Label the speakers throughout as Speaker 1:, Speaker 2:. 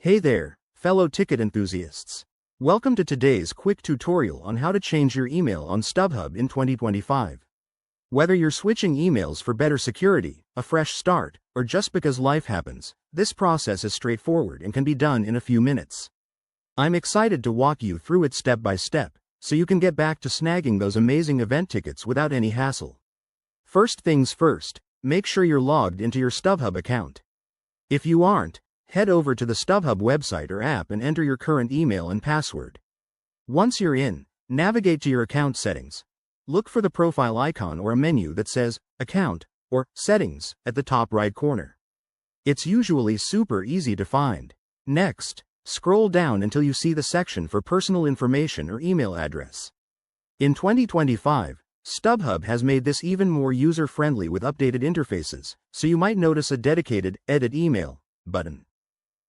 Speaker 1: Hey there, fellow ticket enthusiasts. Welcome to today's quick tutorial on how to change your email on StubHub in 2025. Whether you're switching emails for better security, a fresh start, or just because life happens, this process is straightforward and can be done in a few minutes. I'm excited to walk you through it step by step, so you can get back to snagging those amazing event tickets without any hassle. First things first, make sure you're logged into your StubHub account. If you aren't, head over to the StubHub website or app and enter your current email and password. Once you're in, navigate to your account settings. Look for the profile icon or a menu that says Account or Settings at the top right corner. It's usually super easy to find. Next, scroll down until you see the section for personal information or email address. In 2025, StubHub has made this even more user-friendly with updated interfaces, so you might notice a dedicated Edit Email button.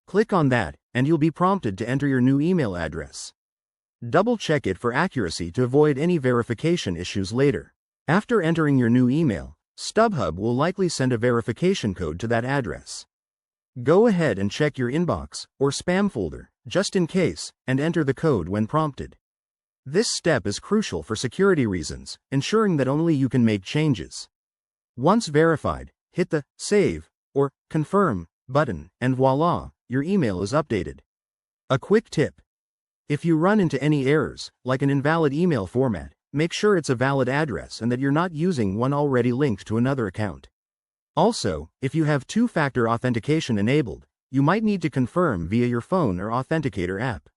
Speaker 1: Click on that, and you'll be prompted to enter your new email address. Double-check it for accuracy to avoid any verification issues later. After entering your new email, StubHub will likely send a verification code to that address. Go ahead and check your inbox or spam folder, just in case, and enter the code when prompted. This step is crucial for security reasons, ensuring that only you can make changes. Once verified, hit the Save or Confirm button, and voila, your email is updated. A quick tip: if you run into any errors, like an invalid email format, make sure it's a valid address and that you're not using one already linked to another account. Also, if you have two-factor authentication enabled, you might need to confirm via your phone or Authenticator app.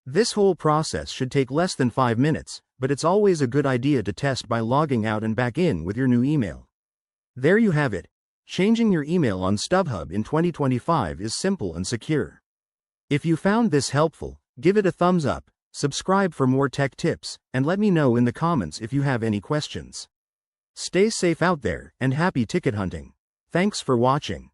Speaker 1: This whole process should take less than 5 minutes, but it's always a good idea to test by logging out and back in with your new email. There you have it. Changing your email on StubHub in 2025 is simple and secure. If you found this helpful, give it a thumbs up, subscribe for more tech tips, and let me know in the comments if you have any questions. Stay safe out there, and happy ticket hunting. Thanks for watching.